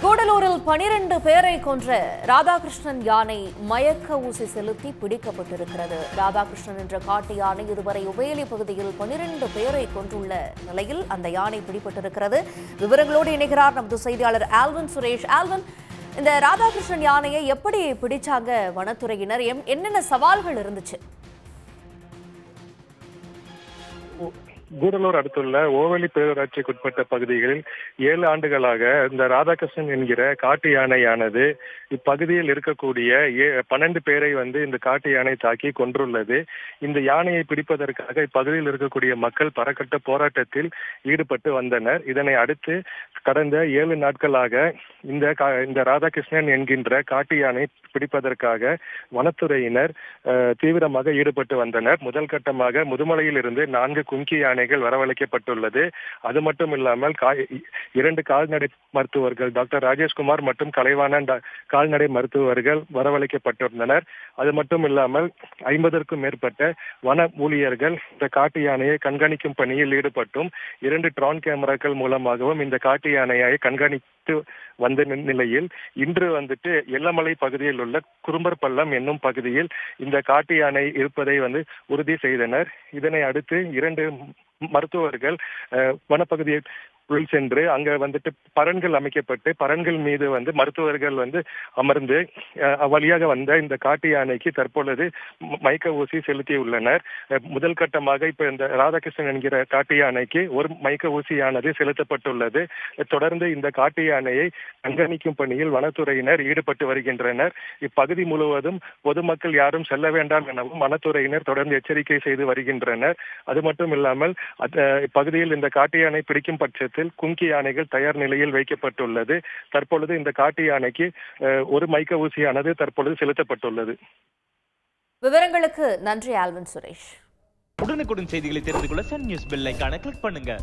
கூடலூரில் 12 பேரை கொன்ற ராதாகிருஷ்ணன் யானை மயக்க ஊசி செலுத்தி பிடிக்கப்பட்டிருக்கிறது. ராதாகிருஷ்ணன் என்ற காட்டு யானை இதுவரை உபேலி பகுதியில் 12 பேரை கொன்றுள்ள நிலையில் அந்த யானை பிடிபட்டிருக்கிறது. விவரங்களோடு இணைகிறார் நமது செய்தியாளர் ஆல்வன் சுரேஷ். ஆல்வன், இந்த ராதாகிருஷ்ணன் யானையை எப்படி பிடிச்சாங்க வனத்துறையினர்? என்னென்ன சவால்கள் இருந்துச்சு? கூடலூர் அடுத்துள்ள ஓவலி பேரூராட்சிக்குட்பட்ட பகுதிகளில் 7 ஆண்டுகளாக இந்த ராதாகிருஷ்ணன் என்கிற காட்டு யானையானது இப்பகுதியில் இருக்கக்கூடிய 12 பேரை இந்த காட்டு யானை தாக்கி கொன்றுள்ளது. இந்த யானையை பிடிப்பதற்காக இப்பகுதியில் இருக்கக்கூடிய மக்கள் பரக்கட்ட போராட்டத்தில் ஈடுபட்டு வந்தனர். இதனை அடுத்து கடந்த 7 நாட்களாக இந்த ராதாகிருஷ்ணன் என்கின்ற காட்டு யானை பிடிப்பதற்காக வனத்துறையினர் தீவிரமாக ஈடுபட்டு வந்தனர். முதல் கட்டமாக முதுமலையில் இருந்து 4 கும்கி யானைகள் வரவழைக்கப்பட்டுள்ளது. அது மட்டும் இல்லாமல் 2 கால்நடை மருத்துவர்கள் டாக்டர் ராஜேஷ்குமார் மற்றும் கலைவாணன் கால்நடை மருத்துவர்கள் வரவழைக்கப்பட்டிருந்தனர். அது மட்டும் இல்லாமல் 50க்கும் மேற்பட்ட வன ஊழியர்கள் இந்த காட்டு யானையை கண்காணிக்கும் பணியில் ஈடுபட்டும் 2 ட்ரோன் கேமராக்கள் மூலமாகவும் இந்த காட்டு யானையை கண்காணித்து வந்த நிலையில் இன்று எல்லமலை பகுதியில் உள்ள குறும்பர் பள்ளம் என்னும் பகுதியில் இந்த காட்டு யானை இருப்பதை உறுதி செய்தனர். இதனை அடுத்து 2 மருத்துவர்கள் வனப்பகுதியை சென்று அங்க பரன்கள் அமைக்கப்பட்டு பரன்கள் மீது மருத்துவர்கள் அமர்ந்து வழியாக வந்த இந்த காட்டு யானைக்கு தற்பொழுது மயக்க ஊசி செலுத்தியுள்ளனர். முதல் கட்டமாக இப்ப இந்த ராதாகிருஷ்ணன் என்கிற காட்டு யானைக்கு ஒரு மயக்க ஊசியானது செலுத்தப்பட்டுள்ளது. தொடர்ந்து இந்த காட்டு யானையை கண்காணிக்கும் பணியில் வனத்துறையினர் ஈடுபட்டு வருகின்றனர். இப்பகுதி முழுவதும் பொதுமக்கள் யாரும் செல்ல வேண்டாம் எனவும் வனத்துறையினர் தொடர்ந்து எச்சரிக்கை செய்து வருகின்றனர். அது மட்டும் இல்லாமல் இப்பகுதியில் இந்த காட்டு யானை பிடிக்கும் பட்சத்தில் கும்கி யானைகள் தயார் நிலையில் வைக்கப்பட்டுள்ளது. தற்பொழுது இந்த காட்டு யானைக்கு ஒரு மயக்க ஊசியானது தற்பொழுது செலுத்தப்பட்டுள்ளது. விவரங்களுக்கு நன்றி ஆல்வன் சுரேஷ். உடனுக்குடன் செய்திகளை தெரிந்து கொள்ள சன் நியூஸ் பெல் ஐகானை கிளிக் பண்ணுங்க.